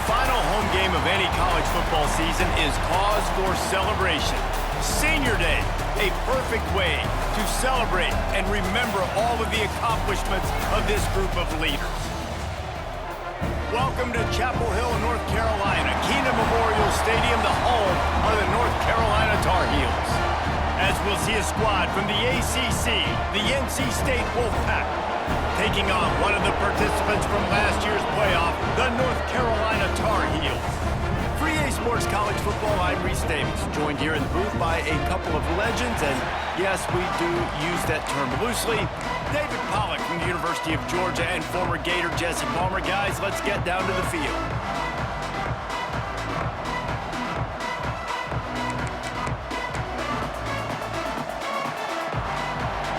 The final home game of any college football season is cause for celebration. Senior Day, a perfect way to celebrate and remember all of the accomplishments of this group of leaders. Welcome to Chapel Hill, North Carolina, Keenan Memorial Stadium, the home of the North Carolina Tar Heels. As we'll see a squad from the ACC, the NC State Wolfpack, taking on one of the participants from last year's playoff, the North Carolina Tar Heels. Free A Sports College Football, I'm Reese Davis, joined here in the booth by a couple of legends, and yes, we do use that term loosely. David Pollack from the University of Georgia and former Gator Jesse Palmer. Guys, let's get down to the field.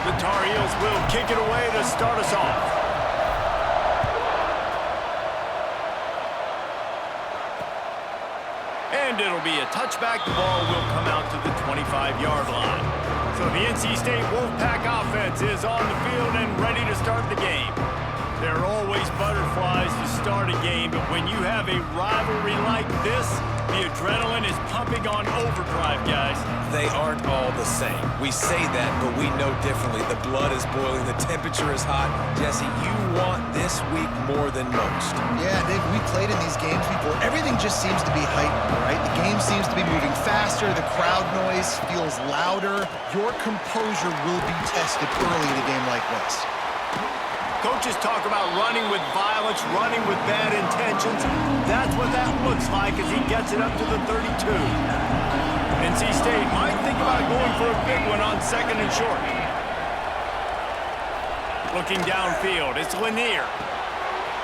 The Tar Heels will kick it away to start us off. And it'll be a touchback. The ball will come out to the 25-yard line. So the NC State Wolfpack offense is on the field and ready to start the game. There are always butterflies to start a game, but when you have a rivalry like this, the adrenaline is pumping on overdrive, guys. They aren't all the same. We say that, but we know differently. The blood is boiling. The temperature is hot. Jesse, you want this week more than most. Yeah, Dave, we played in these games before. Everything just seems to be heightened, right? The game seems to be moving faster. The crowd noise feels louder. Your composure will be tested early in a game like this. Coaches talk about running with violence, running with bad intentions. That's what that looks like as he gets it up to the 32. NC State might think about going for a big one on second and short. Looking downfield, it's Lanier.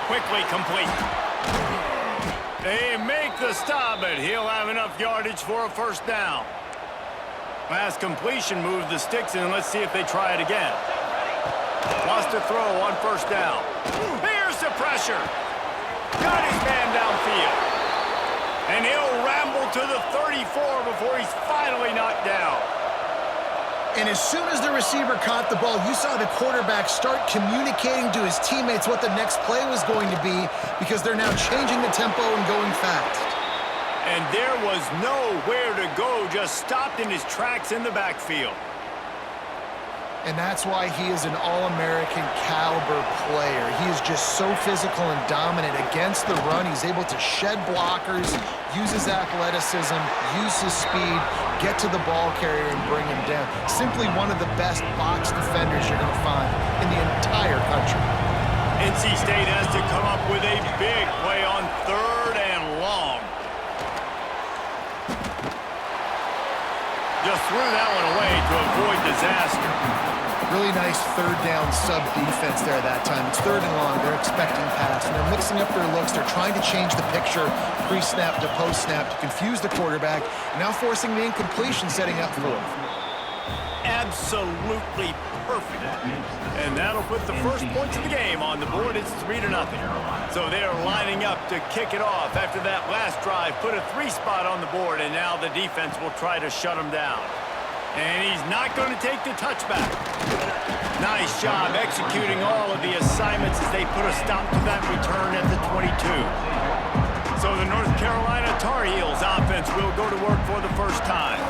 Quickly complete. They make the stop, but he'll have enough yardage for a first down. Last completion moved the sticks in. Let's see if they try it again. Wants to throw on first down. Here's the pressure. Got his man downfield. And he'll ramble to the 34 before he's finally knocked down. And as soon as the receiver caught the ball, you saw the quarterback start communicating to his teammates what the next play was going to be, because they're now changing the tempo and going fast. And there was nowhere to go, just stopped in his tracks in the backfield. And that's why he is an All-American caliber player. He is just so physical and dominant against the run. He's able to shed blockers, use his athleticism, use his speed, get to the ball carrier and bring him down. Simply one of the best box defenders you're going to find in the entire country. NC State has to come up with a big play on third and long. Just threw that one away to avoid disaster. Really nice third down sub defense there that time. It's third and long. They're expecting pass, and they're mixing up their looks. They're trying to change the picture pre-snap to post-snap to confuse the quarterback, now forcing the incompletion, setting up for it. Absolutely perfect. And that'll put the first points of the game on the board. It's 3-0. So they're lining up to kick it off after that last drive. Put a 3 spot on the board, and now the defense will try to shut them down. And he's not going to take the touchback. Nice job executing all of the assignments as they put a stop to that return at the 22. So the North Carolina Tar Heels offense will go to work for the first time.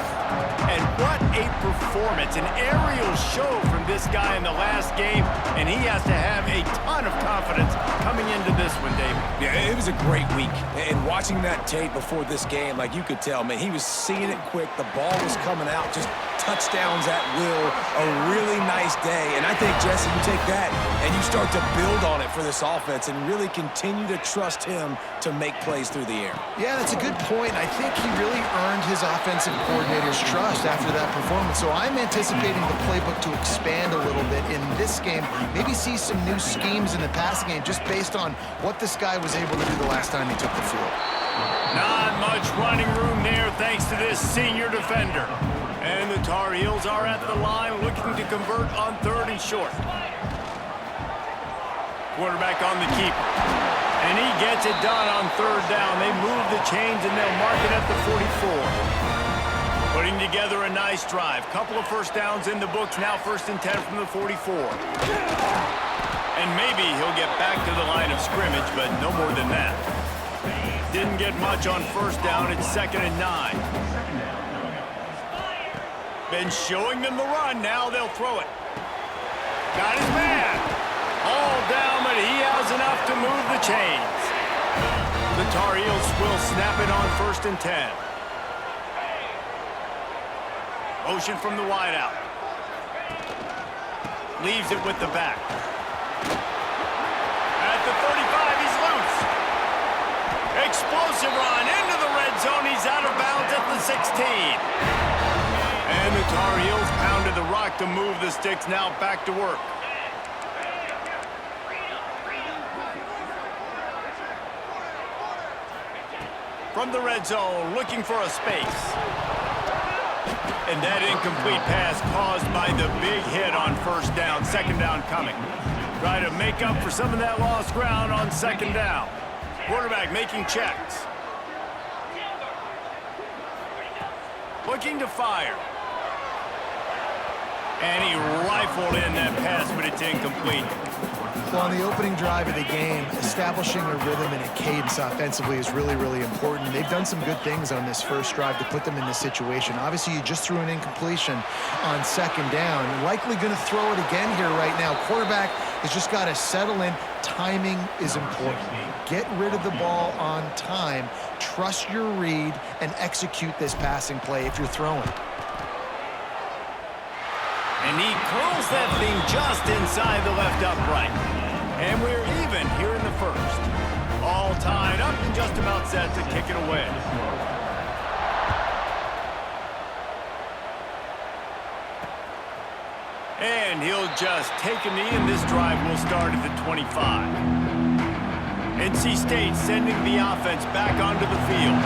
And what a performance, an aerial show from this guy in the last game, and he has to have a ton of confidence coming into this one, David. Yeah, it was a great week. And watching that tape before this game, like you could tell, man, he was seeing it quick. The ball was coming out, just touchdowns at will. A really nice day. And I think, Jesse, you take that and you start to build on it for this offense and really continue to trust him to make plays through the air. Yeah, that's a good point. I think he really earned his offensive coordinator's trust after that performance. So I'm anticipating the playbook to expand a little bit in this game. Maybe see some new schemes in the passing game just based on what this guy was able to do the last time he took the field. Not much running room there thanks to this senior defender. And the Tar Heels are at the line looking to convert on third and short. Quarterback on the keeper. And he gets it done on third down. They move the chains and they'll mark it at the 44. Putting together a nice drive. Couple of first downs in the books. Now 1st and 10 from the 44. And maybe he'll get back to the line of scrimmage, but no more than that. didn't get much on first down. It's 2nd and 9. Been showing them the run. Now they'll throw it. Got his man. All down, but he has enough to move the chains. The Tar Heels will snap it on 1st and 10. Motion from the wideout. Leaves it with the back. At the 35, he's loose. Explosive run into the red zone. He's out of bounds at the 16. And the Tar Heels pounded the rock to move the sticks. Now back to work. From the red zone, looking for a space. And that incomplete pass caused by the big hit on first down. 2nd down coming. Try to make up for some of that lost ground on 2nd down. Quarterback making checks. Looking to fire. And he rifled in that pass, but it's incomplete. Well, on the opening drive of the game, establishing a rhythm and a cadence offensively is really, really important. They've done some good things on this first drive to put them in this situation. Obviously, you just threw an incompletion on 2nd down. Likely going to throw it again here right now. Quarterback has just got to settle in. Timing is important. Get rid of the ball on time. Trust your read and execute this passing play if you're throwing. And he curls that thing just inside the left upright. And we're even here in the first. All tied up and just about set to kick it away. And he'll just take a knee, and this drive will start at the 25. NC State sending the offense back onto the field.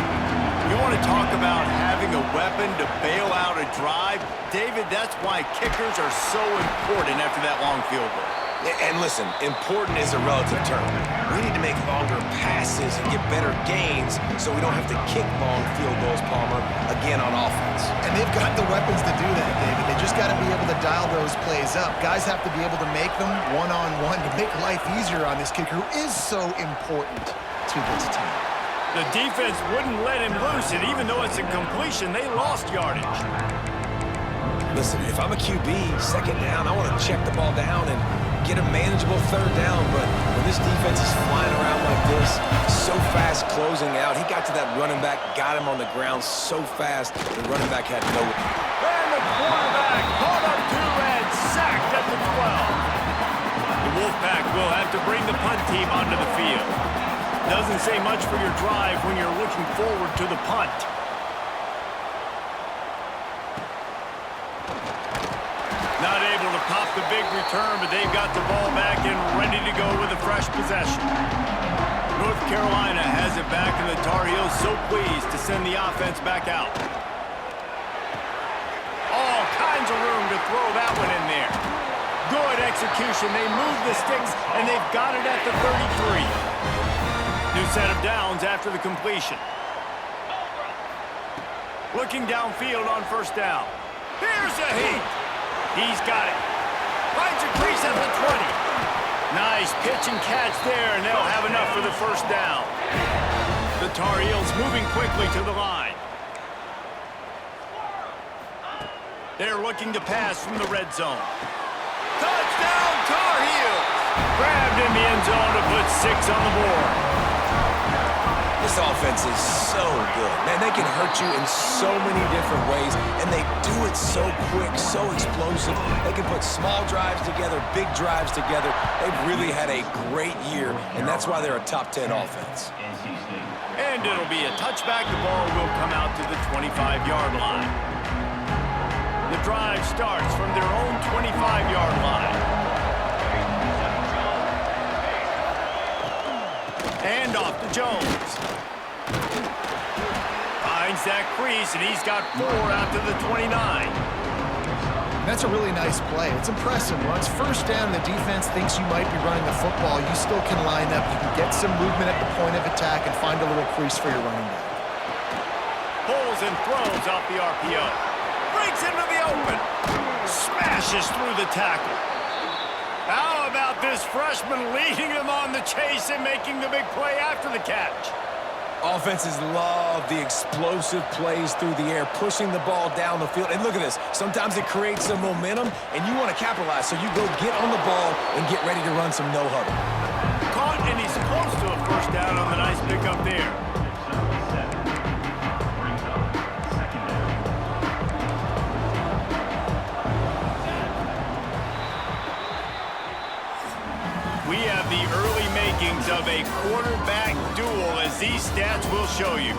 You want to talk about having a weapon to bail out a drive? David, that's why kickers are so important after that long field goal. And listen, important is a relative term. We need to make longer passes and get better gains so we don't have to kick long field goals, Palmer, again on offense. And they've got the weapons to do that, David. They just got to be able to dial those plays up. Guys have to be able to make them one-on-one to make life easier on this kicker, who is so important to this team. The defense wouldn't let him loose, and even though it's a completion, they lost yardage. Listen, if I'm a QB, 2nd down, I want to check the ball down and get a manageable 3rd down, but when this defense is flying around like this, so fast closing out, he got to that running back, got him on the ground so fast, the running back had no... And the quarterback caught up to and sacked at the 12. The Wolfpack will have to bring the punt team onto the field. Doesn't say much for your drive when you're looking forward to the punt. Not able to pop the big return, but they've got the ball back and ready to go with a fresh possession. North Carolina has it back, and the Tar Heels so pleased to send the offense back out. All kinds of room to throw that one in there. Good execution. They move the sticks, and they've got it at the 33. New set of downs after the completion. Looking downfield on 1st down. Here's a heat. He's got it. Finds a crease at the 20. Nice pitch and catch there, and they'll have enough for the 1st down. The Tar Heels moving quickly to the line. They're looking to pass from the red zone. Touchdown, Tar Heels! Grabbed in the end zone to put 6 on the board. This offense is so good. Man, they can hurt you in so many different ways, and they do it so quick, so explosive. They can put small drives together, big drives together. They've really had a great year, and that's why they're a top 10 offense. And it'll be a touchback. The ball will come out to the 25-yard line. The drive starts from their own 25-yard line. And off to Jones. Finds that crease, and he's got 4 out to the 29. That's a really nice play. It's impressive. Once 1st down, the defense thinks you might be running the football. You still can line up. You can get some movement at the point of attack and find a little crease for your running back. Pulls and throws off the RPO. Breaks into the open. Smashes through the tackle. How about this freshman leading them on the chase and making the big play after the catch? Offenses love the explosive plays through the air, pushing the ball down the field. And look at this. Sometimes it creates some momentum, and you want to capitalize. So you go get on the ball and get ready to run some no-huddle. Caught, and he's close to a first down on the nice pickup there. We have the early makings of a quarterback duel, as these stats will show you.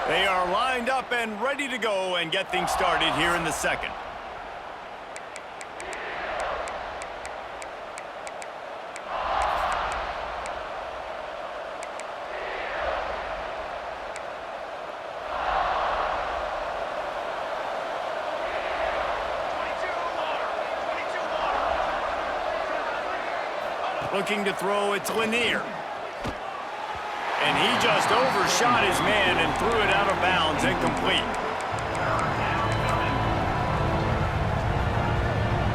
They are lined up and ready to go and get things started here in the second. Looking to throw, it's Lanier. And he just overshot his man and threw it out of bounds, incomplete.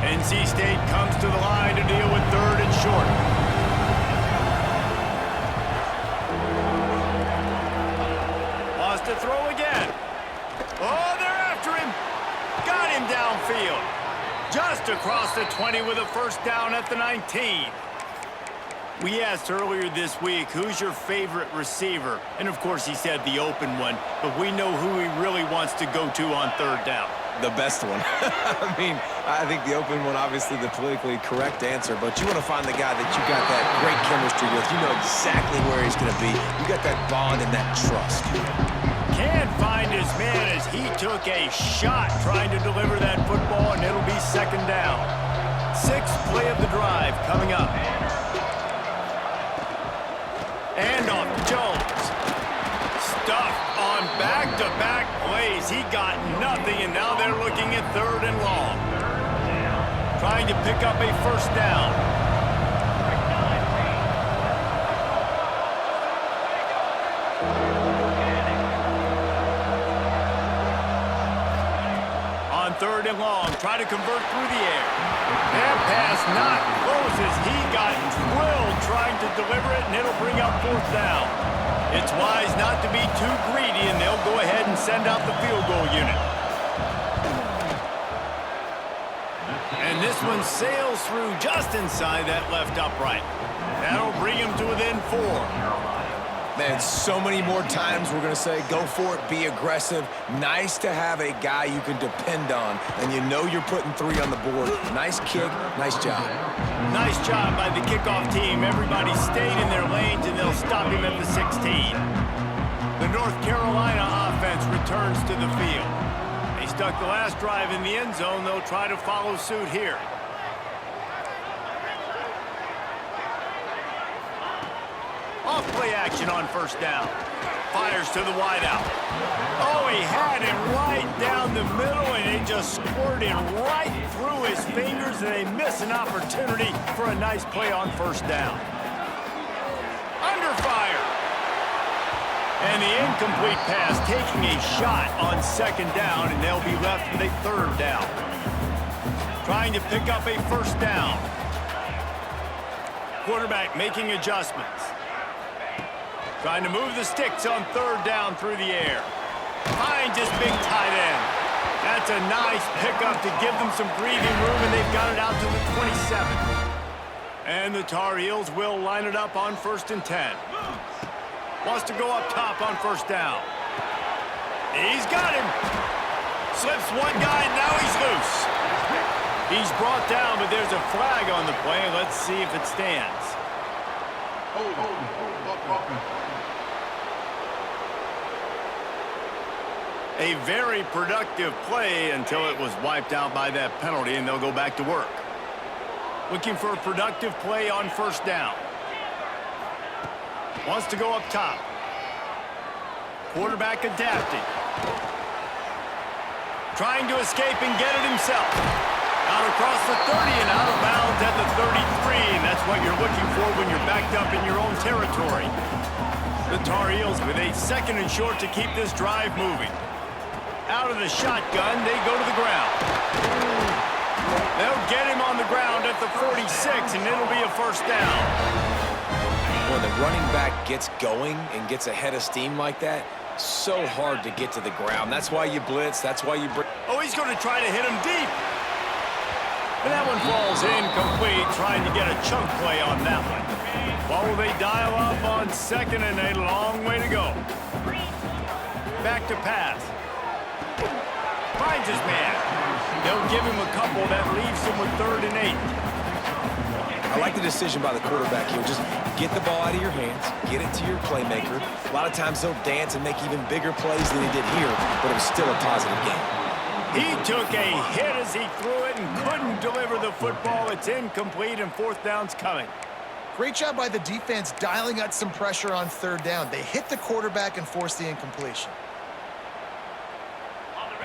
NC State comes to the line to deal with third and short. Lost to throw again. Oh, they're after him. Got him downfield. Just across the 20 with a first down at the 19. We asked earlier this week, who's your favorite receiver? And, of course, he said the open one, but we know who he really wants to go to on third down. The best one. I mean, I think the open one, obviously the politically correct answer, but you want to find the guy that you got that great chemistry with. You know exactly where he's going to be. You got that bond and that trust. Can't find his man as he took a shot trying to deliver that football, and it'll be second down. Sixth play of the drive coming up. Handoff to Jones. Stuffed on back-to-back plays. He got nothing, and now they're looking at third and long. Trying to pick up a first down. On third and long, try to convert through the air. That pass not closes. He got drilled trying to deliver it, and it'll bring up fourth down. It's wise not to be too greedy, and they'll go ahead and send out the field goal unit. And this one sails through just inside that left upright. That'll bring him to within 4. Man, so many more times we're going to say, go for it, be aggressive. Nice to have a guy you can depend on, and you know you're putting 3 on the board. Nice kick, nice job. Nice job by the kickoff team. Everybody stayed in their lanes, and they'll stop him at the 16. The North Carolina offense returns to the field. They stuck the last drive in the end zone. They'll try to follow suit here. Off-play action on first down. Fires to the wideout. Oh, he had it right down the middle, and it just squirted right through his fingers, and they miss an opportunity for a nice play on first down. Under fire. And the incomplete pass taking a shot on second down, and they'll be left with a third down. Trying to pick up a first down. Quarterback making adjustments. Trying to move the sticks on third down through the air. Finds his big tight end. That's a nice pickup to give them some breathing room, and they've got it out to the 27. And the Tar Heels will line it up on 1st and 10. Wants to go up top on first down. He's got him. Slips one guy, and now he's loose. He's brought down, but there's a flag on the play. Let's see if it stands. A very productive play until it was wiped out by that penalty, and they'll go back to work. Looking for a productive play on first down. Wants to go up top. Quarterback adapting. Trying to escape and get it himself. Out across the 30 and out of bounds at the 33, and that's what you're looking for when you're backed up in your own territory. The Tar Heels with a 2nd and short to keep this drive moving. Out of the shotgun, they go to the ground. They'll get him on the ground at the 46, and it'll be a first down. When the running back gets going and gets ahead of steam like that, so hard to get to the ground. That's why you blitz. That's why you bring. Oh, he's going to try to hit him deep. And that one falls incomplete, trying to get a chunk play on that one. Well, will they dial up on second and a long way to go? Back to pass. Finds his man. They'll give him a couple that leaves him with 3rd and 8. I like the decision by the quarterback here. Just get the ball out of your hands, get it to your playmaker. A lot of times they'll dance and make even bigger plays than he did here, but it was still a positive game. He took a hit as he threw it and couldn't deliver the football. It's incomplete, and 4th down's coming. Great job by the defense dialing out some pressure on 3rd down. They hit the quarterback and forced the incompletion.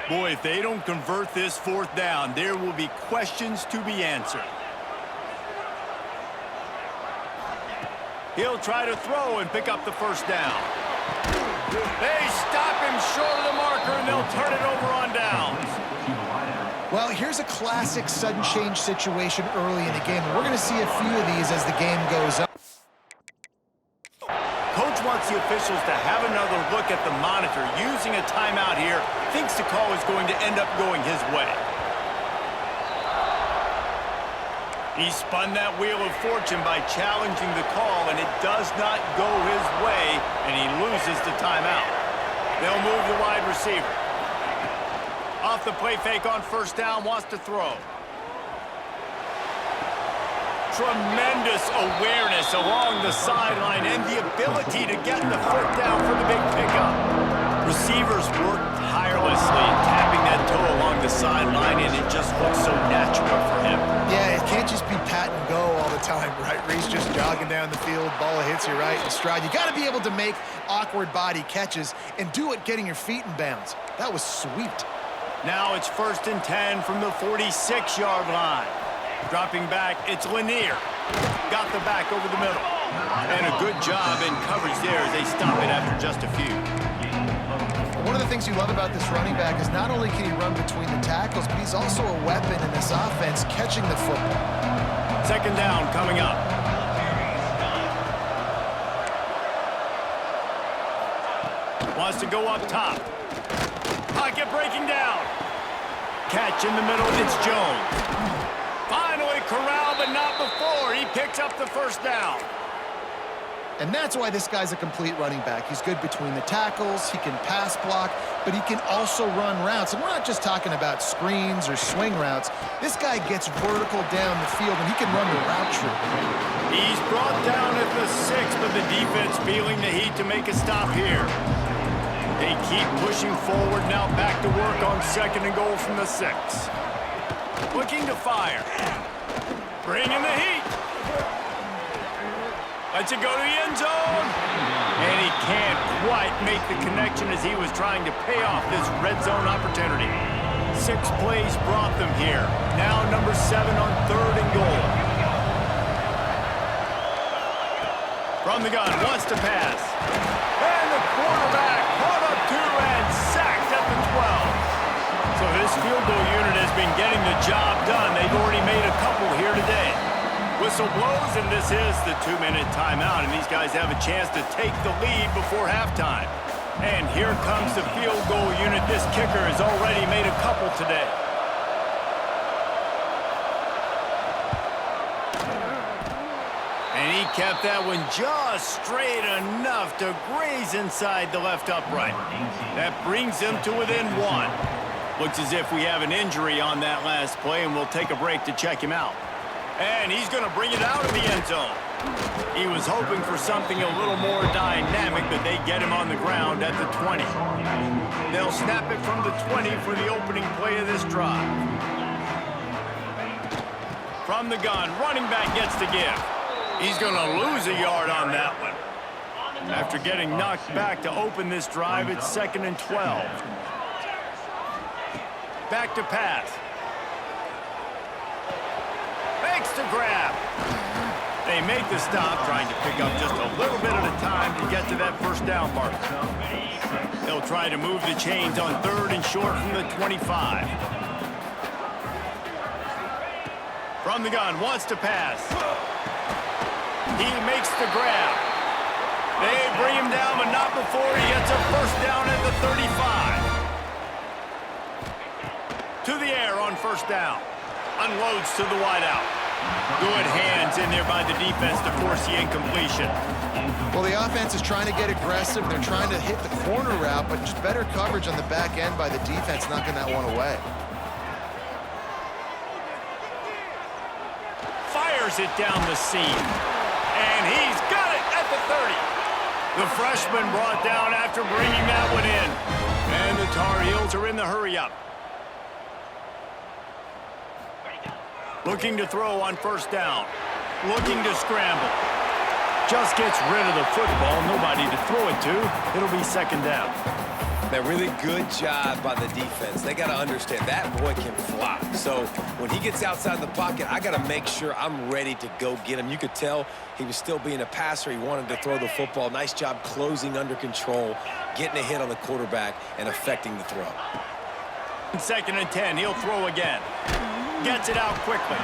Boy, if they don't convert this 4th down, there will be questions to be answered. He'll try to throw and pick up the first down. They stop him short of the marker, and they'll turn it over on downs. Well, here's a classic sudden change situation early in the game. We're going to see a few of these as the game goes on. Coach wants the officials to have another look at the monitor. Using a timeout here, thinks the call is going to end up going his way. He spun that wheel of fortune by challenging the call, and it does not go his way, and he loses the timeout. They'll move the wide receiver. Off the play fake on first down, wants to throw. Tremendous awareness along the sideline and the ability to get the foot down for the big pickup. Receivers work tirelessly, tapping that toe along the sideline, and it just looks so natural for him. Yeah, it can't just be pat and go all the time, right? Where he's just jogging down the field, ball hits you right in stride. You got to be able to make awkward body catches and do it getting your feet in bounds. That was sweet. Now it's 1st and 10 from the 46-yard line. Dropping back, it's Lanier. Got the back over the middle. And a good job in coverage there as they stop it after just a few. One of the things you love about this running back is not only can he run between the tackles, but he's also a weapon in this offense catching the football. 2nd down coming up. Wants to go up top. Pocket breaking down. Catch in the middle, it's Jones. Finally corralled, but not before. He picks up the first down. And that's why this guy's a complete running back. He's good between the tackles, he can pass block, but he can also run routes. And we're not just talking about screens or swing routes. This guy gets vertical down the field, and he can run the route tree. He's brought down at the 6, but the defense feeling the heat to make a stop here. They keep pushing forward, now back to work on 2nd and goal from the 6. Looking to fire. Bringing the heat. Lets it go to the end zone. And he can't quite make the connection as he was trying to pay off this red zone opportunity. 6 plays brought them here. Now number 7 on 3rd and goal. From the gun, wants to pass. And the quarterback caught up to and sacked at the 12. So this field goal unit has been getting the job done. They've already made a couple here today. Whistle blows, and this is the 2-minute timeout, and these guys have a chance to take the lead before halftime. And here comes the field goal unit. This kicker has already made a couple today. And he kept that one just straight enough to graze inside the left upright. That brings him to within 1. Looks as if we have an injury on that last play, and we'll take a break to check him out. And he's going to bring it out of the end zone. He was hoping for something a little more dynamic, but they get him on the ground at the 20. They'll snap it from the 20 for the opening play of this drive. From the gun, running back gets to give. He's going to lose a yard on that one. After getting knocked back to open this drive, it's 2nd and 12. Back to pass. Fakes to grab. They make the stop, trying to pick up just a little bit at a time to get to that first down marker. They'll try to move the chains on 3rd and short from the 25. From the gun, wants to pass. He makes the grab. They bring him down, but not before he gets a first down at the 35. To the air on first down. Unloads to the wideout. Good hands in there by the defense to force the incompletion. Well, the offense is trying to get aggressive. They're trying to hit the corner route, but just better coverage on the back end by the defense knocking that one away. Fires it down the seam. And he's got it at the 30. The freshman brought down after bringing that one in. And the Tar Heels are in the hurry-up. Looking to throw on first down. Looking to scramble. Just gets rid of the football. Nobody to throw it to. It'll be second down. A really good job by the defense. They got to understand that boy can fly. So when he gets outside the pocket, I got to make sure I'm ready to go get him. You could tell he was still being a passer. He wanted to throw the football. Nice job closing under control, getting a hit on the quarterback, and affecting the throw. 2nd and 10. He'll throw again. Gets it out quickly.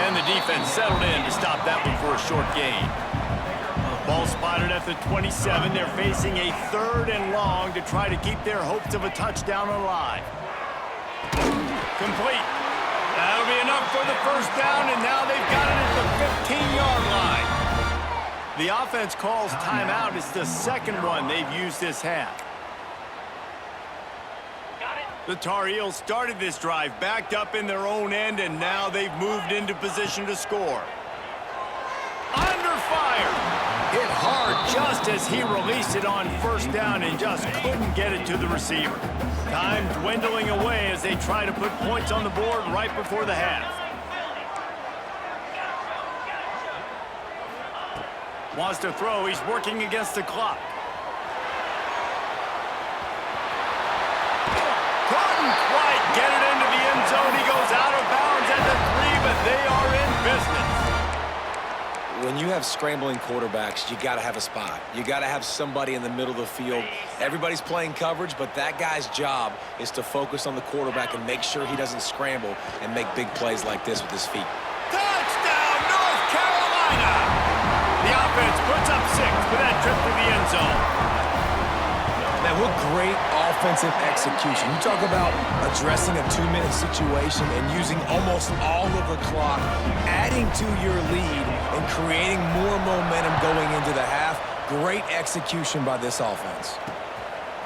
And the defense settled in to stop that one for a short gain. Ball spotted at the 27. They're facing a 3rd and long to try to keep their hopes of a touchdown alive. Complete. That'll be enough for the first down, and now they've got it at the 15-yard line. The offense calls timeout. It's the second one they've used this half. The Tar Heels started this drive backed up in their own end, and now they've moved into position to score. Under fire. Hit hard just as he released it on first down and just couldn't get it to the receiver. Time dwindling away as they try to put points on the board right before the half. Wants to throw. He's working against the clock. Couldn't quite get it into the end zone. He goes out of bounds at the 3, but they are in business. When you have scrambling quarterbacks, you got to have a spot. You got to have somebody in the middle of the field. Everybody's playing coverage, but that guy's job is to focus on the quarterback and make sure he doesn't scramble and make big plays like this with his feet. Touchdown, North Carolina! The offense puts up 6 for that trip to the end zone. Man, what great offensive execution. You talk about addressing a 2-minute situation and using almost all of the clock, adding to your lead and creating more momentum going into the half. Great execution by this offense.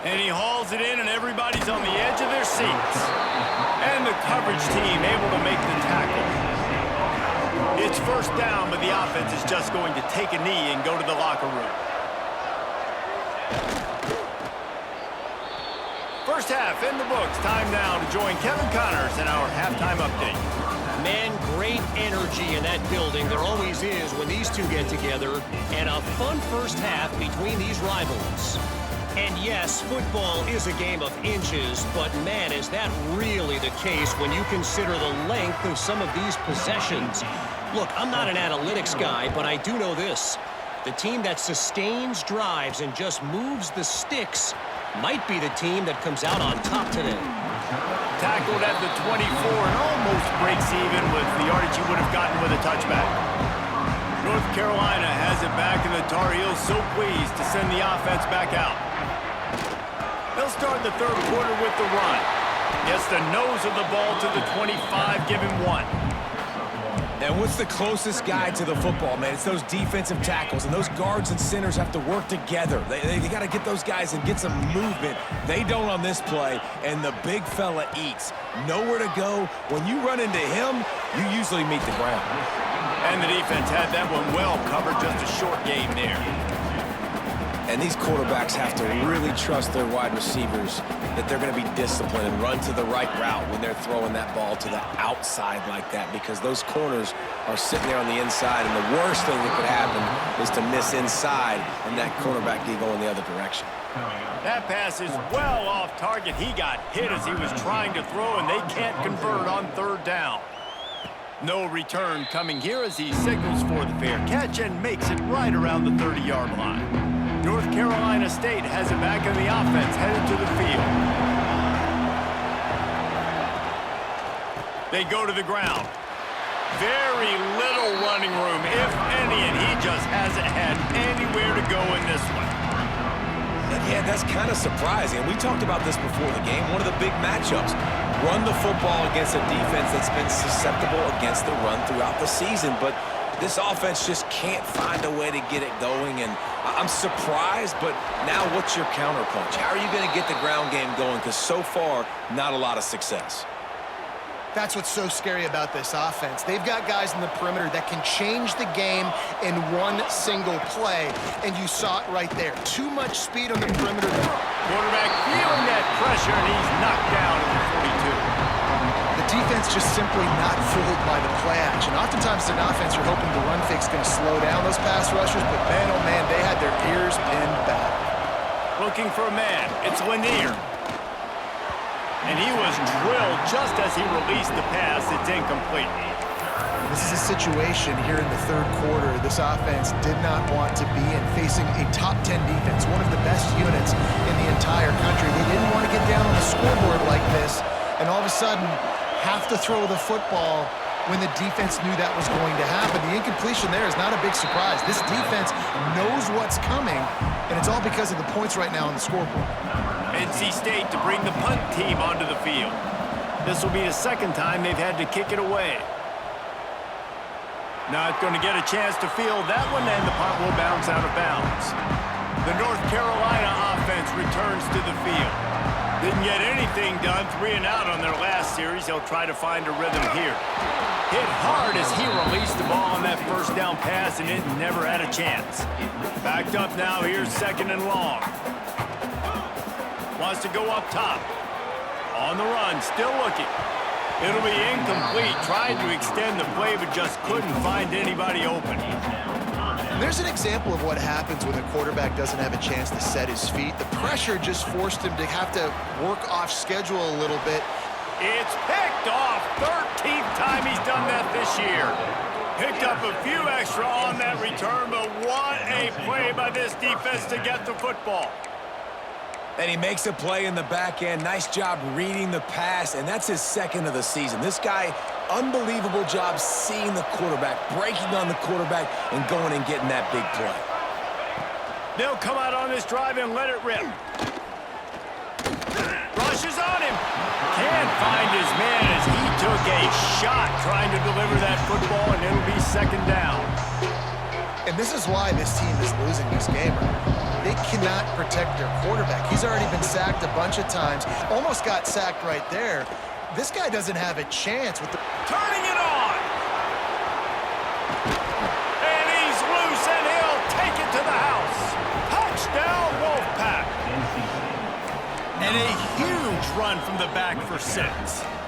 And he hauls it in, and everybody's on the edge of their seats. And the coverage team able to make the tackle. It's first down, but the offense is just going to take a knee and go to the locker room. First half in the books. Time now to join Kevin Connors in our halftime update. Man, great energy in that building. There always is when these two get together. And a fun first half between these rivals. And yes, football is a game of inches, but man, is that really the case when you consider the length of some of these possessions. Look, I'm not an analytics guy, but I do know this. The team that sustains drives and just moves the sticks might be the team that comes out on top today. Tackled at the 24 and almost breaks even with the yardage he would have gotten with a touchback. North Carolina has it back, and the Tar Heels so pleased to send the offense back out. They'll start the third quarter with the run. Gets the nose of the ball to the 25, give him 1. And what's the closest guy to the football, man? It's those defensive tackles, and those guards and centers have to work together. They got to get those guys and get some movement. They don't on this play, and the big fella eats. Nowhere to go. When you run into him, you usually meet the ground. And the defense had that one well covered, just a short game there. And these quarterbacks have to really trust their wide receivers that they're going to be disciplined and run to the right route when they're throwing that ball to the outside like that, because those corners are sitting there on the inside, and the worst thing that could happen is to miss inside and that cornerback can go in the other direction. That pass is well off target. He got hit as he was trying to throw, and they can't convert on third down. No return coming here as he signals for the fair catch and makes it right around the 30-yard line. North Carolina State has it back in the offense, headed to the field. They go to the ground. Very little running room, if any, and he just hasn't had anywhere to go in this one. And yeah, that's kind of surprising. We talked about this before the game. One of the big matchups. Run the football against a defense that's been susceptible against the run throughout the season. But this offense just can't find a way to get it going. And I'm surprised, but now what's your counterpunch? How are you going to get the ground game going? Because so far, not a lot of success. That's what's so scary about this offense. They've got guys in the perimeter that can change the game in one single play, and you saw it right there. Too much speed on the perimeter. Quarterback feeling that pressure, and he's knocked down at the 42. The defense just simply not fooled by the play action. Oftentimes in offense, you're hoping the run fake's going to slow down those pass rushers, but man, oh man, they had their ears pinned back. Looking for a man. It's Lanier. And he was drilled just as he released the pass. It's incomplete. This is a situation here in the third quarter this offense did not want to be in, facing a top 10 defense, one of the best units in the entire country. They didn't want to get down on the scoreboard like this and all of a sudden have to throw the football when the defense knew that was going to happen. The incompletion there is not a big surprise. This defense knows what's coming, and it's all because of the points right now on the scoreboard. NC State to bring the punt team onto the field. This will be the second time they've had to kick it away. Not going to get a chance to field that one, and the punt will bounce out of bounds. The North Carolina offense returns to the field. Didn't get anything done, 3 and out on their last series. They'll try to find a rhythm here. Hit hard as he released the ball on that first down pass, and it never had a chance. Backed up now, here's 2nd and long. Wants to go up top. On the run, still looking. It'll be incomplete. Tried to extend the play, but just couldn't find anybody open. And there's an example of what happens when the quarterback doesn't have a chance to set his feet. The pressure just forced him to have to work off schedule a little bit. It's picked off. 13th time he's done that this year. Picked up a few extra on that return, but what a play by this defense to get the football. And he makes a play in the back end. Nice job reading the pass, and that's his 2nd of the season. This guy, unbelievable job seeing the quarterback, breaking on the quarterback, and going and getting that big play. They'll come out on this drive and let it rip. Rushes on him. Can't find his man as he took a shot trying to deliver that football, and it'll be 2nd down. And this is why this team is losing this game right now. They cannot protect their quarterback. He's already been sacked a bunch of times. Almost got sacked right there. This guy doesn't have a chance with the... Turning it on! And he's loose, and he'll take it to the house. Touchdown, Wolfpack! And a huge run from the back for 6.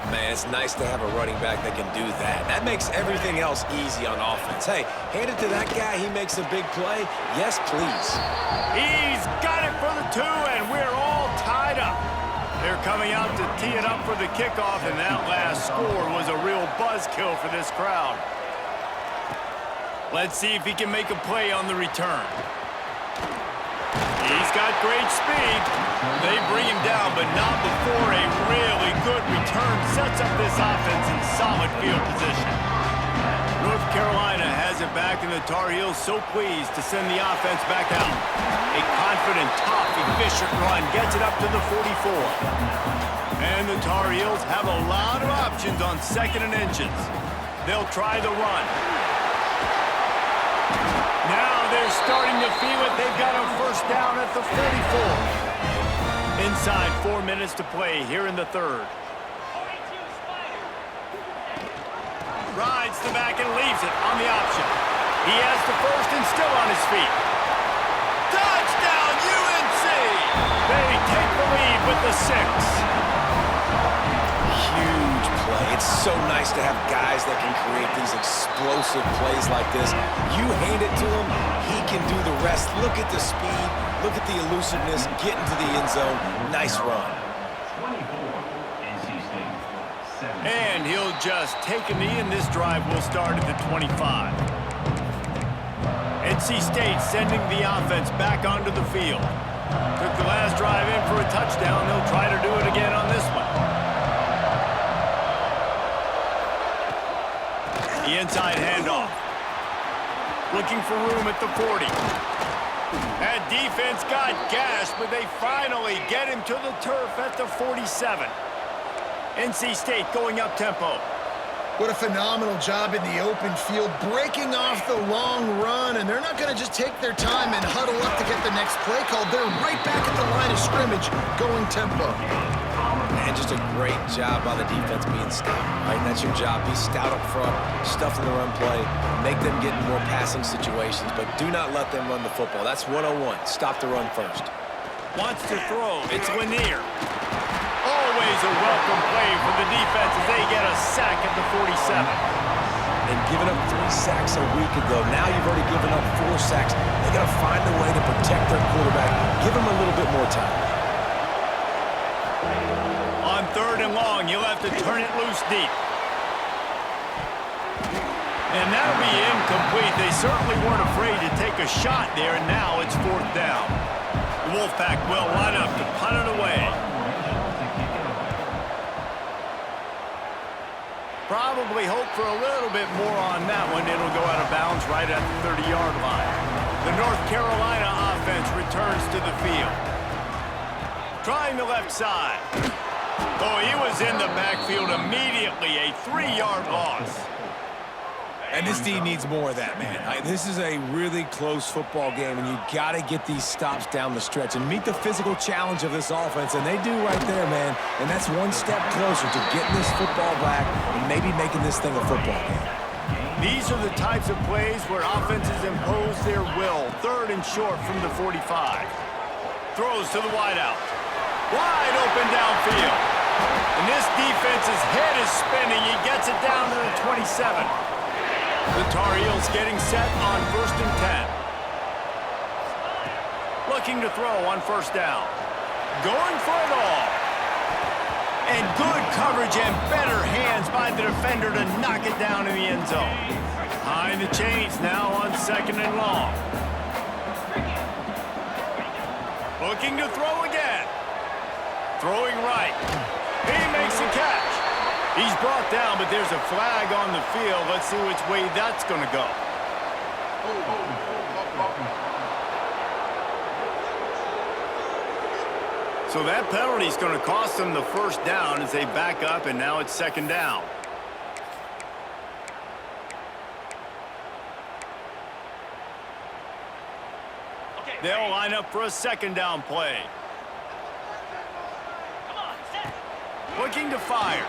Man, it's nice to have a running back that can do that. That makes everything else easy on offense. Hey, hand it to that guy. He makes a big play. Yes, please. He's got it for the 2, and we're all tied up. They're coming out to tee it up for the kickoff, and that last score was a real buzzkill for this crowd. Let's see if he can make a play on the return. He's got great speed. They bring him down, but not before a really good return sets up this offense in solid field position. North Carolina has it back, and the Tar Heels so pleased to send the offense back out. A confident, tough, efficient run gets it up to the 44. And the Tar Heels have a lot of options on 2nd and inches. They'll try the run. Now they're starting to feel it. They've got a 1st down at the 44. Inside 4 minutes to play here in the 3rd. Rides the back and leaves it on the option. He has the 1st and still on his feet. Touchdown, UNC! They take the lead with the 6. Huge play. It's so nice to have guys that can create these explosive plays like this. You hand it to him, he can do the rest. Look at the speed, look at the elusiveness, get into the end zone. Nice run. And he'll just take a knee, and this drive will start at the 25. NC State sending the offense back onto the field. Took the last drive in for a touchdown. They'll try to do it again on this one. The inside handoff. Looking for room at the 40. That defense got gashed, but they finally get him to the turf at the 47. NC State going up tempo. What a phenomenal job in the open field, breaking off the long run, and they're not going to just take their time and huddle up to get the next play called. They're right back at the line of scrimmage, going tempo. And just a great job by the defense being stout, right? That's your job. Be stout up front, stuff in the run play, make them get in more passing situations, but do not let them run the football. That's 101. Stop the run first. Wants to throw. It's Lanier. Always a welcome play for the defense as they get a sack at the 47. And giving up 3 sacks a week ago, now you've already given up 4 sacks. They got to find a way to protect their quarterback. Give him a little bit more time. On 3rd and long, you'll have to turn it loose deep. And that'll be incomplete. They certainly weren't afraid to take a shot there, and now it's 4th down. The Wolfpack will line up to punt it away. Probably hope for a little bit more on that one. It'll go out of bounds right at the 30-yard line. The North Carolina offense returns to the field. Trying the left side. Oh, he was in the backfield immediately. A 3-yard loss. And this team needs more of that, man. This is a really close football game, and you got to get these stops down the stretch and meet the physical challenge of this offense, and they do right there, man. And that's one step closer to getting this football back and maybe making this thing a football game. These are the types of plays where offenses impose their will. 3rd and short from the 45. Throws to the wideout. Wide open downfield. And this defense's head is spinning. He gets it down to the 27. The Tar Heels getting set on 1st and 10. Looking to throw on 1st down. Going for it all. And good coverage and better hands by the defender to knock it down in the end zone. Behind the chains now on 2nd and long. Looking to throw again. Throwing right. He makes the catch. He's brought down, but there's a flag on the field. Let's see which way that's going to go. So that penalty is going to cost them the 1st down as they back up, and now it's 2nd down. They'll line up for a 2nd down play. Looking to fire.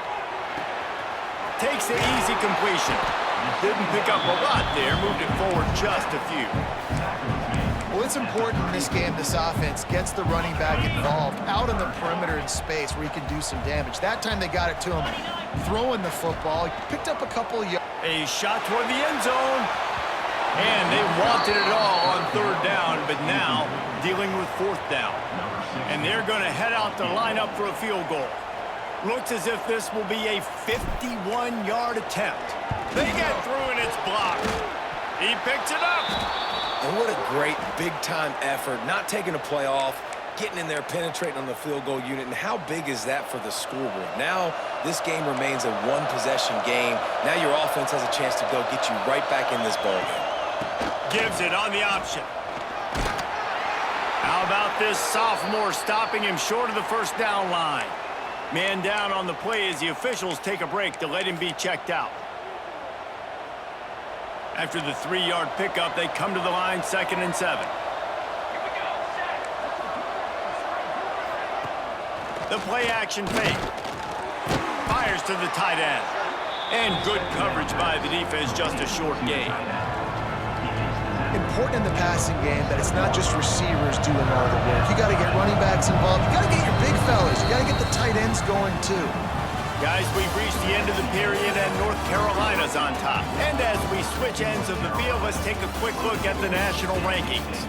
Takes the easy completion. Didn't pick up a lot there. Moved it forward just a few. Well, it's important in this game this offense gets the running back involved out in the perimeter in space where he can do some damage. That time they got it to him throwing the football. He picked up a couple of yards. A shot toward the end zone. And they wanted it all on 3rd down, but now dealing with 4th down. And they're going to head out to line up for a field goal. Looks as if this will be a 51-yard attempt. They get through and it's blocked. He picks it up. And what a great big-time effort, not taking a play off, getting in there, penetrating on the field goal unit. And how big is that for the scoreboard? Now this game remains a 1-possession game. Now your offense has a chance to go get you right back in this ball game. Gives it on the option. How about this sophomore stopping him short of the 1st down line? Man down on the play as the officials take a break to let him be checked out. After the 3-yard pickup, they come to the line 2nd and 7. The play action fake. Fires to the tight end. And good coverage by the defense, just a short gain. Important in the passing game that it's not just receivers doing all the work. You got to get running backs involved. You got to get your big fellas. You got to get the tight ends going too. Guys, we've reached the end of the period and North Carolina's on top. And as we switch ends of the field, let's take a quick look at the national rankings.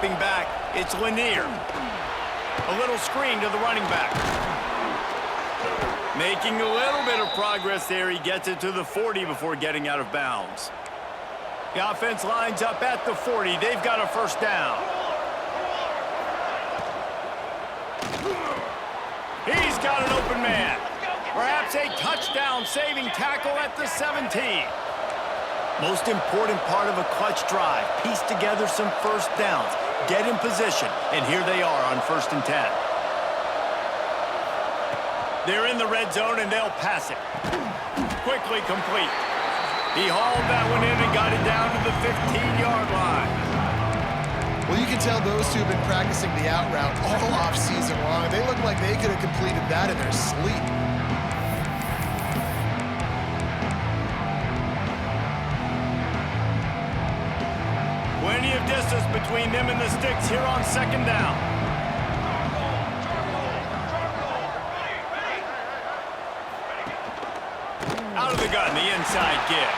Dropping back, it's Lanier. A little screen to the running back. Making a little bit of progress there. He gets it to the 40 before getting out of bounds. The offense lines up at the 40. They've got a first down. He's got an open man. Perhaps a touchdown-saving tackle at the 17. Most important part of a clutch drive. Piece together some first downs. Get in position. And here they are on 1st and 10. They're in the red zone, and they'll pass it. Quickly complete. He hauled that one in and got it down to the 15-yard line. Well, you can tell those two have been practicing the out route all off season long. They look like they could have completed that in their sleep. Plenty of distance between them and the sticks here on 2nd down. Out of the gun, the inside give.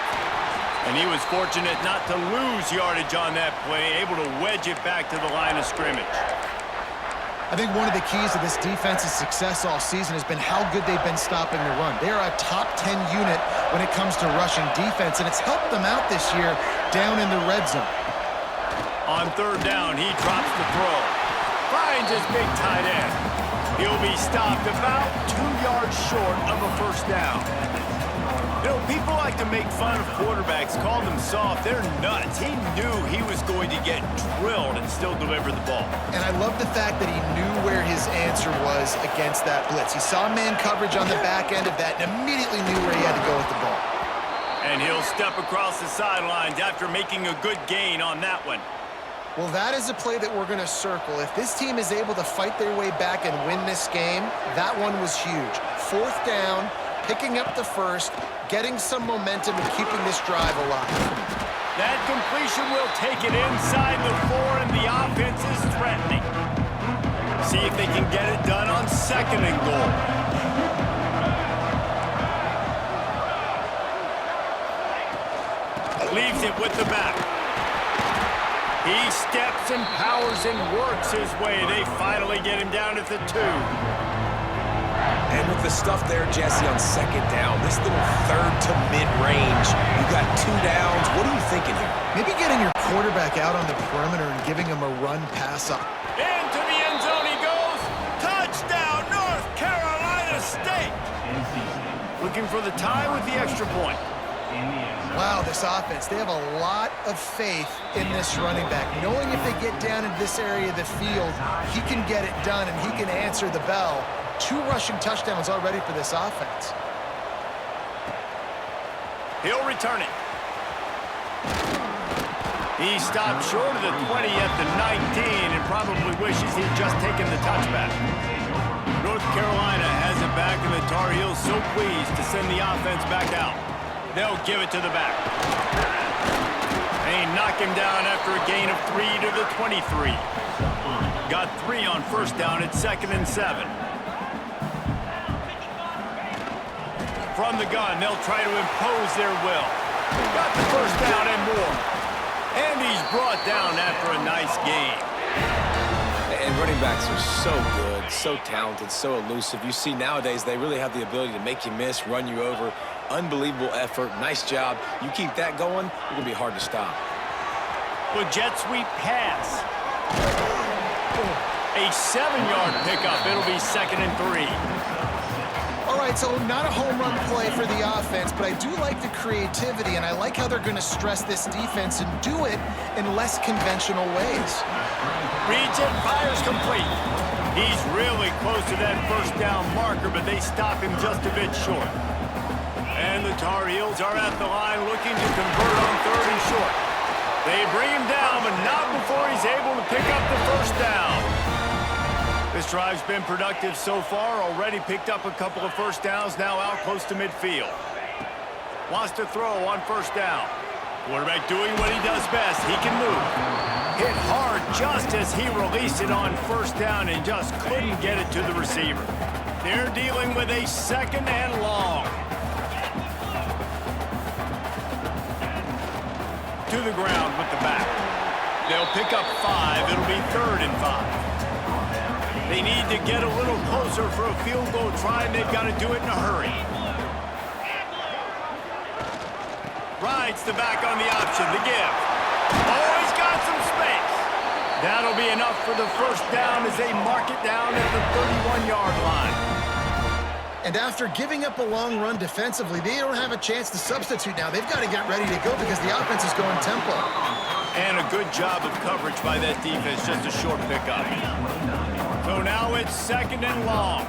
And he was fortunate not to lose yardage on that play, able to wedge it back to the line of scrimmage. I think one of the keys to this defense's success all season has been how good they've been stopping the run. They are a top 10 unit when it comes to rushing defense, and it's helped them out this year down in the red zone. On 3rd down, he drops the throw. Finds his big tight end. He'll be stopped about 2 yards short of a first down. You know, people like to make fun of quarterbacks, call them soft. They're nuts. He knew he was going to get drilled and still deliver the ball. And I love the fact that he knew where his answer was against that blitz. He saw man coverage on the back end of that and immediately knew where he had to go with the ball. And he'll step across the sidelines after making a good gain on that one. Well, that is a play that we're going to circle. If this team is able to fight their way back and win this game, that one was huge. 4th down, picking up the first, getting some momentum and keeping this drive alive. That completion will take it inside the 4, and the offense is threatening. See if they can get it done on 2nd and goal. Leaves it with the back. He steps and powers and works his way. They finally get him down at the 2. And with the stuff there, Jesse, on 2nd down, this little 3rd to mid-range, you got 2 downs. What are you thinking here? Maybe getting your quarterback out on the perimeter and giving him a run pass up. Into the end zone he goes. Touchdown, North Carolina State. Looking for the tie with the extra point. Wow, this offense, they have a lot of faith in this running back, knowing if they get down into this area of the field, he can get it done and he can answer the bell. 2 rushing touchdowns already for this offense. He'll return it. He stopped short of the 20 at the 19 and probably wishes he'd just taken the touchback. North Carolina has it back, and the Tar Heels so pleased to send the offense back out. They'll give it to the back. They knock him down after a gain of 3 to the 23. Got 3 on 1st down at 2nd and 7. From the gun, they'll try to impose their will. Got the first down and more. And he's brought down after a nice game. And running backs are so good, so talented, so elusive. You see nowadays they really have the ability to make you miss, run you over. Unbelievable effort. Nice job. You keep that going, you're going to be hard to stop. With jet sweep pass. A 7-yard pickup. It'll be 2nd and 3. All right, so not a home run play for the offense, but I do like the creativity, and I like how they're going to stress this defense and do it in less conventional ways. Reads it, fires complete. He's really close to that first down marker, but they stop him just a bit short. And the Tar Heels are at the line looking to convert on 3rd and short. They bring him down, but not before he's able to pick up the first down. This drive's been productive so far, already picked up a couple of first downs, now out close to midfield. Wants to throw on 1st down. Quarterback doing what he does best. He can move. Hit hard just as he released it on 1st down and just couldn't get it to the receiver. They're dealing with a 2nd and long. To the ground with the back. They'll pick up 5. It'll be 3rd and 5. They need to get a little closer for a field goal try, and they've got to do it in a hurry. Rides the back on the option, the give. Oh, he's got some space. That'll be enough for the first down as they mark it down at the 31-yard line. And after giving up a long run defensively, they don't have a chance to substitute now. They've got to get ready to go because the offense is going tempo. And a good job of coverage by that defense, just a short pickup. So now it's 2nd and long.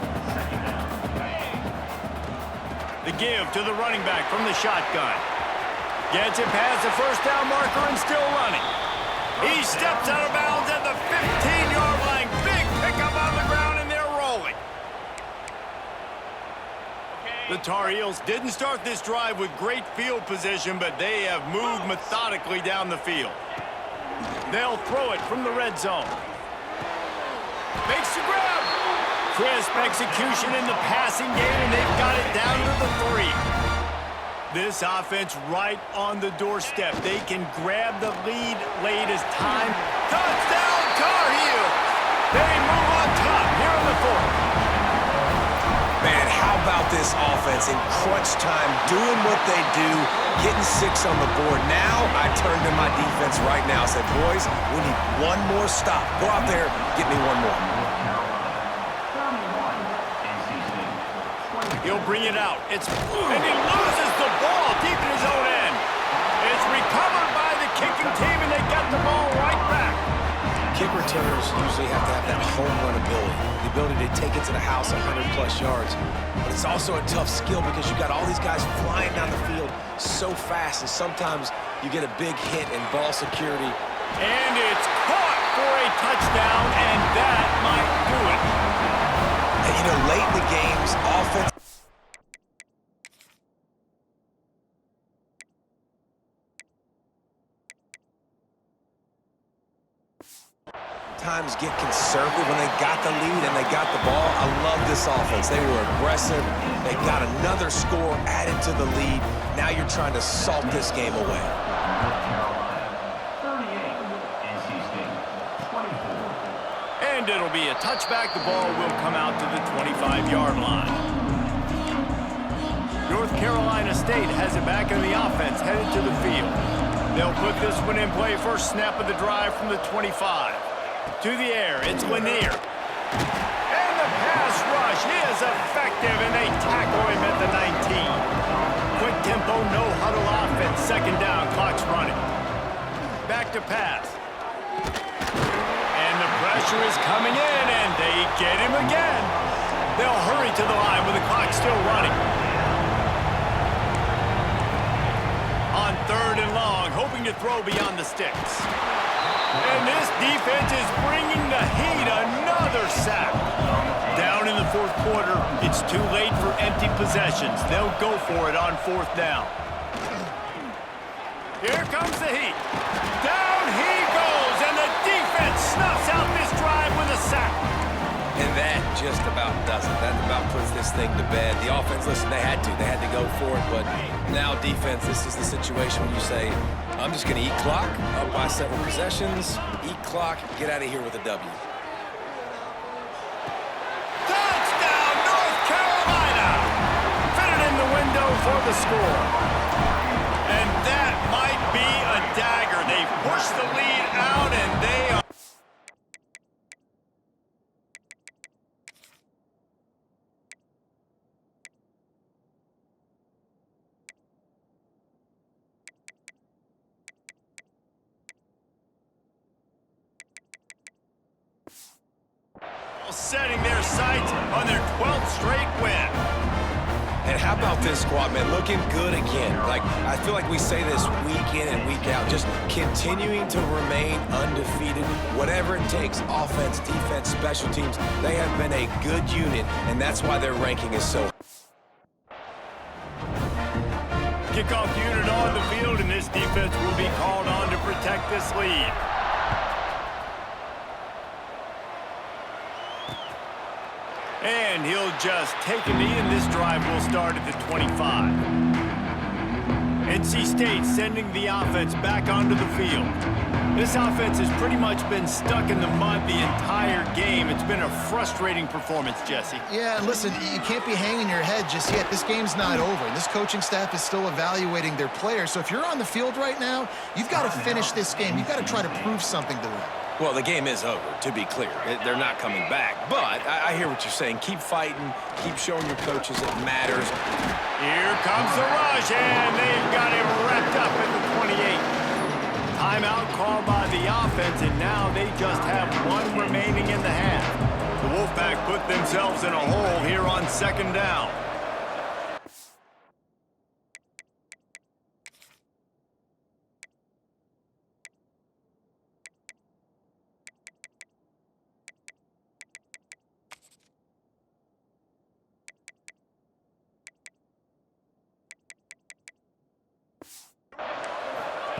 The give to the running back from the shotgun. Gets it past the first down marker and still running. He steps out of bounds at the 15-yard line. Big pickup on the ground, and they're rolling. The Tar Heels didn't start this drive with great field position, but they have moved methodically down the field. They'll throw it from the red zone. Makes the grab. Crisp execution in the passing game, and they've got it down to the 3. This offense right on the doorstep. They can grab the lead late as time. Touchdown, Tar Heels! They move on top here in the 4th. Man, how about this offense in crunch time, doing what they do, getting 6 on the board. Now I turn to my defense right now and say, boys, we need one more stop. Go out there, get me one more. He'll bring it out. And he loses the ball deep in his own end. It's recovered by the kicking team, and they got the ball right back. Kick returners usually have to have that home run ability, the ability to take it to the house 100-plus yards. But it's also a tough skill because you got all these guys flying down the field so fast, and sometimes you get a big hit in ball security. And it's caught for a touchdown, and that might do it. And, you know, late in the games, offense... times get conservative when they got the lead and they got the ball. I love this offense. They were aggressive. They got another score added to the lead. Now you're trying to salt this game away. And it'll be a touchback. The ball will come out to the 25-yard line. North Carolina State has it back in the offense, headed to the field. They'll put this one in play. First snap of the drive from the 25. To the air, it's Lanier. And the pass rush is effective, and they tackle him at the 19. Quick tempo, no huddle offense. 2nd down, clock's running. Back to pass. And the pressure is coming in, and they get him again. They'll hurry to the line with the clock still running. On 3rd and long, hoping to throw beyond the sticks. And this defense is bringing the heat. Another sack. Down in the 4th quarter, it's too late for empty possessions. They'll go for it on 4th down. Here comes the heat. Down he goes, and the defense snuffs out this drive with a sack. And that just about does it. That about puts this thing to bed. The offense, listen, they had to go for it, but now defense, this is the situation when you say, I'm just going to eat clock, up by several possessions, eat clock, get out of here with a W. Touchdown, North Carolina! Fitted in the window for the score. And that might be a dagger. They've pushed the lead out, and they are... setting their sights on their 12th straight win. And how about this squad, man? Looking good again. Like, I feel like we say this week in and week out, just continuing to remain undefeated. Whatever it takes, offense, defense, special teams, they have been a good unit, and that's why their ranking is so. Kickoff unit on the field, and this defense will be called on to protect this lead. And he'll just take a knee, and this drive will start at the 25. And NC State sending the offense back onto the field. This offense has pretty much been stuck in the mud the entire game. It's been a frustrating performance, Jesse. Yeah, and listen, you can't be hanging your head just yet. This game's not over, and this coaching staff is still evaluating their players. So if you're on the field right now, you've got to finish this game. You've got to try to prove something to them. Well, the game is over, to be clear. They're not coming back. But I hear what you're saying. Keep fighting. Keep showing your coaches it matters. Here comes the rush, and they've got him wrapped up at the 28. Timeout called by the offense, and now they just have one remaining in the half. The Wolfpack put themselves in a hole here on second down.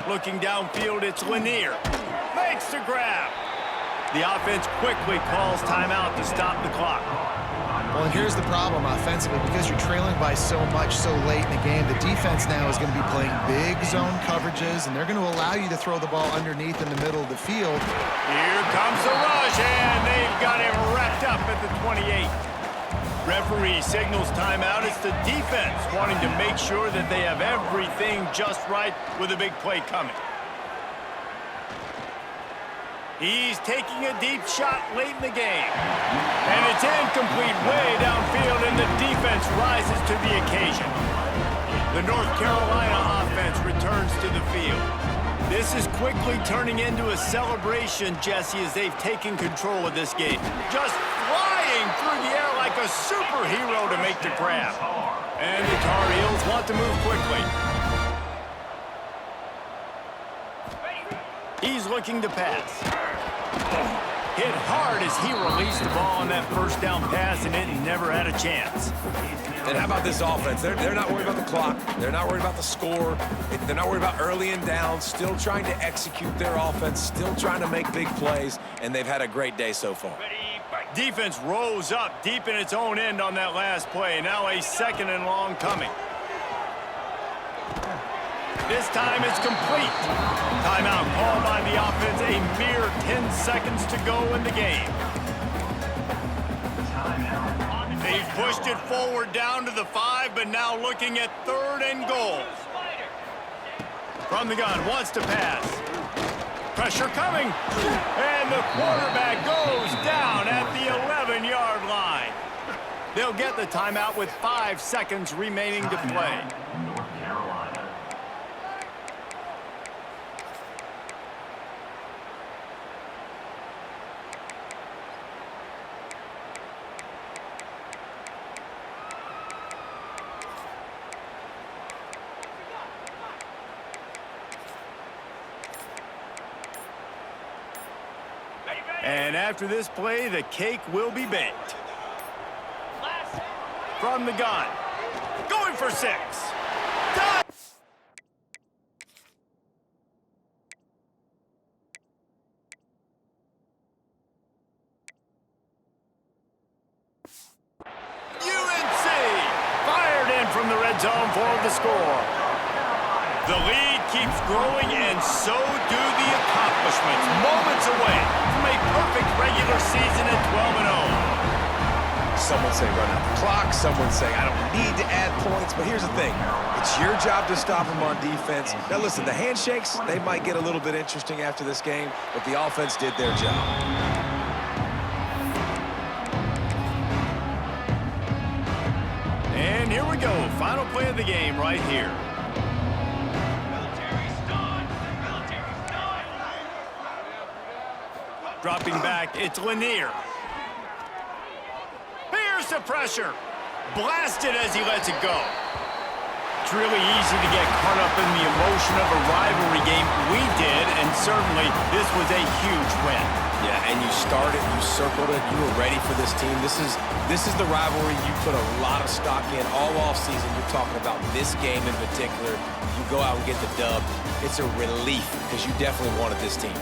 Looking downfield, it's Lanier. Makes the grab. The offense quickly calls timeout to stop the clock. Well, and here's the problem offensively. Because you're trailing by so much so late in the game, the defense now is going to be playing big zone coverages, and they're going to allow you to throw the ball underneath in the middle of the field. Here comes the rush, and they've got him wrapped up at the 28. Referee signals timeout. It's the defense wanting to make sure that they have everything just right with a big play coming. He's taking a deep shot late in the game. And it's incomplete way downfield, and the defense rises to the occasion. The North Carolina offense returns to the field. This is quickly turning into a celebration, Jesse, as they've taken control of this game. Just flying through the air like a superhero to make the grab. And the Tar Heels want to move quickly. He's looking to pass. Hit hard as he released the ball on that first down pass, and it never had a chance. And how about this offense? They're not worried about the clock. They're not worried about the score. They're not worried about early and down. Still trying to execute their offense. Still trying to make big plays. And they've had a great day so far. Defense rose up deep in its own end on that last play. Now a second and long coming. This time it's complete. Timeout called by the offense. A mere 10 seconds to go in the game. They've pushed it forward down to the 5, but now looking at 3rd and goal. From the gun, wants to pass. Pressure coming. And the quarterback goes down at the 11-yard line. They'll get the timeout with 5 seconds remaining to play. And after this play, the cake will be baked. From the gun. Going for 6. Done. UNC fired in from the red zone for the score. The lead keeps growing, and so do the accomplishments. Moments away from a perfect regular season at 12-0. Some would say run out the clock. Some would say I don't need to add points. But here's the thing. It's your job to stop them on defense. Now, listen, the handshakes, they might get a little bit interesting after this game, but the offense did their job. And here we go. Final play of the game right here. Dropping back, it's Lanier. Here's the pressure. Blasted as he lets it go. It's really easy to get caught up in the emotion of a rivalry game. We did, and certainly this was a huge win. Yeah, and you started, you circled it, you were ready for this team. This is the rivalry you put a lot of stock in all offseason. You're talking about this game in particular. You go out and get the dub. It's a relief because you definitely wanted this team.